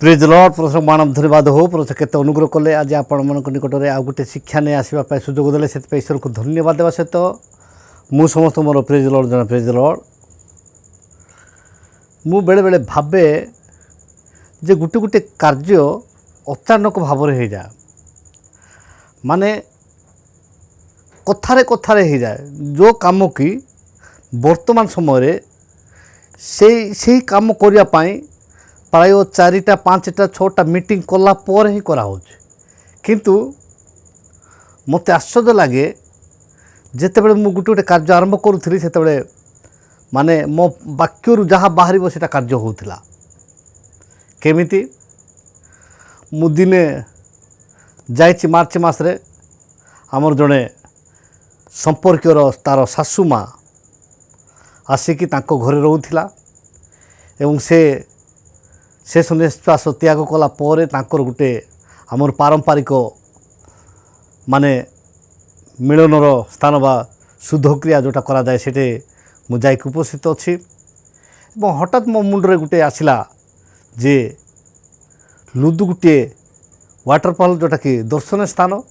Praise Lord प्रथम मानव धन्यवाद हो प्रथम केते अनुग्रह कले आज आपण मन निकट में आ गोटे शिक्षा नहीं आसवाई सुजोग देते से ईश्वर को धन्यवाद देवा सहित मु समस्त मोर प्रेज लॉर्ड जन प्रेज लॉर्ड मु बेले बेले भावे जे गोटे गोटे कार्य अचानक भाव हो जाए माने कथारे कथारे हो जाए जो काम की वर्तमान समय से काम करने प्राय 4टा 5टा 6टा मीटिंग कला पर ही करा किंतु मत आश्चर्य लगे जितेबले मु गोटे गोटे कार्य आरंभ करूँ से माने मो वाक्यरू जहाँ बाहर से कार्य होता केमिति मु दिने जाइछि मार्च मासरे आमर जड़े संपर्कर तार सासू माँ आसिकी तांको घरे रोला एवं से निश्वास त्याग कला पोरे तांकर गुटे आमर पारंपरिक माने मिलनर स्थान बा शुद्धक्रिया जोटा करा जाए सेटे मु जाइक उपस्थित अच्छी एवं हठात मो मुंडरे गुटे आसिला जे लुदु गुटे वाटरफॉल जोटा कि दर्शन स्थान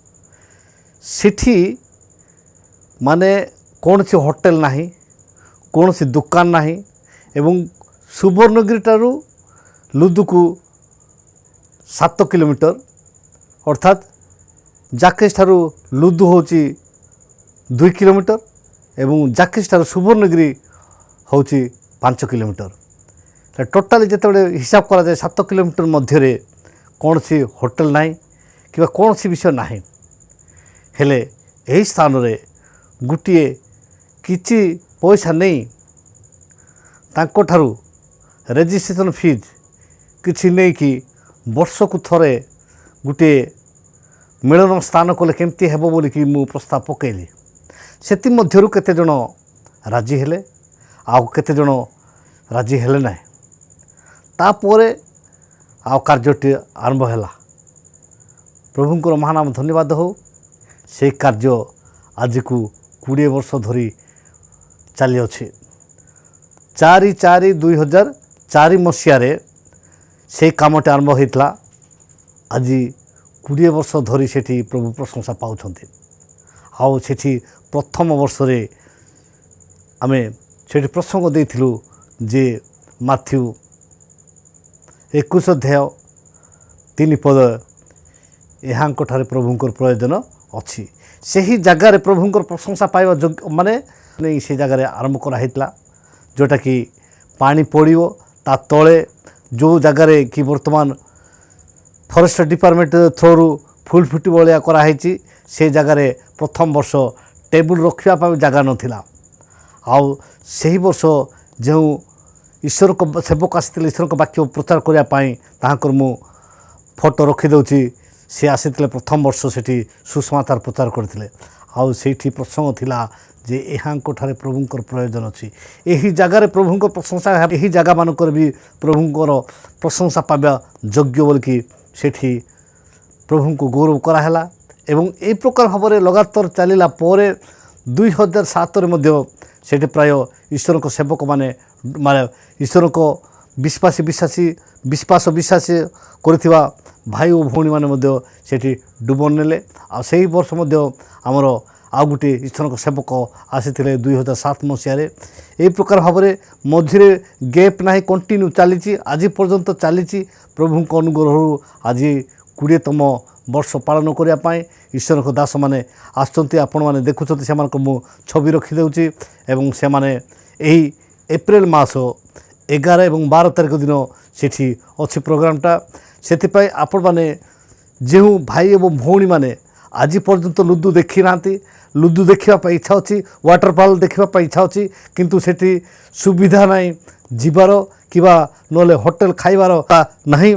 सेठी माने कौन सी होटेल नाही कौन सी दुकान नाही एवं सुवर्णगिरी ठारू लुदु को 7 किलोमीटर अर्थात जाकेश ठारू लुदु होची 2 किलोमीटर एवं जाकेश ठारू सुवर्णगिरी होची 5 किलोमीटर टोटाली जिते हिसाब करा जाए 7 किलोमीटर मध्य कौन सी होटेल नाही कि कौन सी विषय नाही हेले यही स्थान रे गुटिए किछि पैसा नहीं तांको ठारू रेजिस्ट्रेशन फीज किछि नहीं कि वर्ष को थरे गुटे मिलन स्थान कले केमती हेबो बोली कि मु प्रस्ताव पकेली सेति मध्यरु केते जण राजी हेले आ केते जण राजी हेले ना तापरे आ कार्यटी आरंभ हैला प्रभुंकर महानाम धन्यवाद हो से कार्य आज को 20 वर्ष धरी चली अच्छे 4/4/2004 मसीह से कामटे आरंभ होता आज 20 वर्ष धरी सेठी प्रभु प्रशंसा पाउछन्ते आउ सेठी प्रथम वर्ष रे आमे सेठी प्रसंग देथिलु जे माथ्यू 21 अध्याय 3 पद एहांक ठारे प्रभुंकर प्रयोजन अच्छी से ही जगार प्रभुंकर प्रशंसा पाइबा माने नहीं से जगार आरंभ करा जोटा कि पानी पड़ो ता तले जो जगार कि वर्तमान फॉरेस्ट डिपार्टमेंट थ्रू फुल फुटी भाया कराई से जगार प्रथम वर्ष टेबुल रखा जगह नाला आउ से वर्ष जो ईश्वर को सेवक आसी ईश्वर को वाक्य प्रचार करने मु फोटो रखीदे सी आसी प्रथम वर्ष से सुसमाचार प्रचार करते आउ से प्रसंग थिला जे एहांको ठारे प्रभुंकर प्रयोजन अच्छी यही जगार प्रभुंकर प्रशंसा यही जगह मानकर भी प्रभुंकर प्रशंसा पाइबा योग्य बोलिकी सेठी प्रभु को गौरव कराला एवं ए प्रकार भाव में लगातार चलला 2007 से प्राय ईश्वर को सेवक माने ईश्वर को विश्वास करथिबा भाई और भौणी माने सेठी डुबन नेले आ सेही वर्ष आमर आ गोटे ईश्वर को सेवक आसी 2007 मसीह यही प्रकार भाव में मझे गैप ना कंटिन्यू चली आज पर्यंत चली प्रभु अनुग्रह आज 20तम वर्ष पालन करने ईश्वर को दास मैंने आसुँच आपण मैंने देखुं से मु छवि रखीदे एवं से माने यही एप्रिल मास 11 एवं 12 तारिख दिन सेठी अच्छी प्रोग्रामटा से आपण मैंने जो भाई एवं भौणी मैंने आज पर्यंत लुदु देखी ना लुदु देखा इच्छा अच्छी वाटरफॉल देखा इच्छा अच्छी किंतु सेठी सुविधा नहीं जीवार कि नले होटेल खाइबार नहीं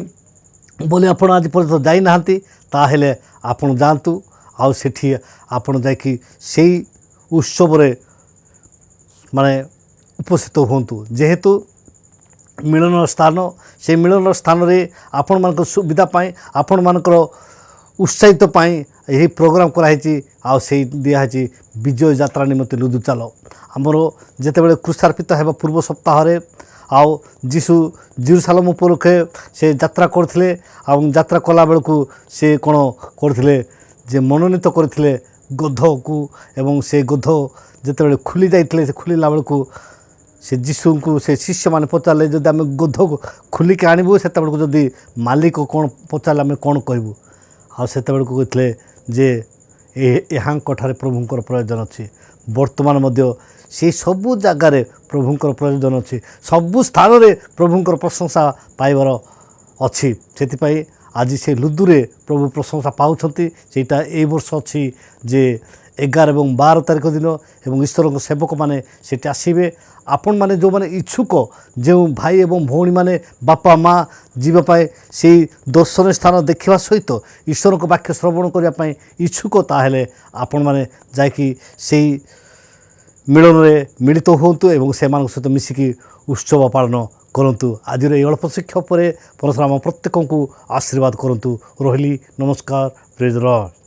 बोले आपण आज पर्यंत जाई नाहांती ताहेले आपण जातु आउ सेठी आपण जाकि सेई उत्सव रे माने उपस्थित होंतु जेहेतु मिलन स्थान से मिलन स्थान रे आपण मानक सुविधा पाई आपण मानकर उत्साहित पाई यही प्रोग्राम कराई आउ से दिखाई विजय यात्रा निमंत्रण लुदु चाल आमर जितेबाला कृषार्पित है पूर्व सप्ताह ଆଉ ଯୀଶୁ ଜେରୁସାଲେମ ଉପରକୁ ସେ ଯାତ୍ରା କରିଥିଲେ ଏବଂ ଯାତ୍ରା କଲା ବେଳକୁ ସେ କ'ଣ କରିଥିଲେ ଯେ ମନୋନୀତ କରିଥିଲେ ଗଧକୁ ଏବଂ ସେ ଗଧ ଯେତେବେଳେ ଖୋଲି ଯାଇଥିଲେ ସେ ଖୋଲିଲା ବେଳକୁ ସେ ଯୀଶୁଙ୍କୁ ସେ ଶିଷ୍ୟମାନେ ପଚାରିଲେ ଯଦି ଆମେ ଗଧ ଖୋଲିକି ଆଣିବୁ ସେତେବେଳକୁ ଯଦି ମାଲିକ କ'ଣ ପଚାରିଲେ ଆମେ କ'ଣ କହିବୁ ଆଉ ସେତେବେଳକୁ କହିଥିଲେ ଯେ ଏହାଙ୍କଠାରେ ପ୍ରଭୁଙ୍କର ପ୍ରୟୋଜନ ଅଛି। ବର୍ତ୍ତମାନ ମଧ୍ୟ ସେଇ ସବୁ ଜାଗାରେ ପ୍ରଭୁଙ୍କର ପ୍ରୟୋଜନ ଅଛି, ସବୁ ସ୍ଥାନରେ ପ୍ରଭୁଙ୍କର ପ୍ରଶଂସା ପାଇବାର ଅଛି। ସେଥିପାଇଁ ଆଜି ସେ ଲୁଦୁରେ ପ୍ରଭୁ ପ୍ରଶଂସା ପାଉଛନ୍ତି। ସେଇଟା ଏଇ ବର୍ଷ ଅଛି ଯେ 11 ଏବଂ 12 ତାରିଖ ଦିନ ଏବଂ ଈଶ୍ୱରଙ୍କ ସେବକମାନେ ସେଠି ଆସିବେ। ଆପଣମାନେ ଯେଉଁମାନେ ଇଚ୍ଛୁକ, ଯେଉଁ ଭାଇ ଏବଂ ଭଉଣୀମାନେ ବାପା ମା ଯିବା ପାଇଁ ସେଇ ଦର୍ଶନୀୟ ସ୍ଥାନ ଦେଖିବା ସହିତ ଈଶ୍ୱରଙ୍କ ବାକ୍ୟ ଶ୍ରବଣ କରିବା ପାଇଁ ଇଚ୍ଛୁକ, ତାହେଲେ ଆପଣମାନେ ଯାଇକି ସେଇ ମିଳନରେ ମିଳିତ ହୁଅନ୍ତୁ ଏବଂ ସେମାନଙ୍କ ସହିତ ମିଶିକି ଉତ୍ସବ ପାଳନ କରନ୍ତୁ। ଆଜିର ଏହି ଅଳ୍ପ ଶିକ୍ଷା ପରେ ପରଶୁରାମ ପ୍ରତ୍ୟେକଙ୍କୁ ଆଶୀର୍ବାଦ କରନ୍ତୁ। ରହିଲି, ନମସ୍କାର, ପ୍ରେଜ୍ ଦ ଲର୍ଡ।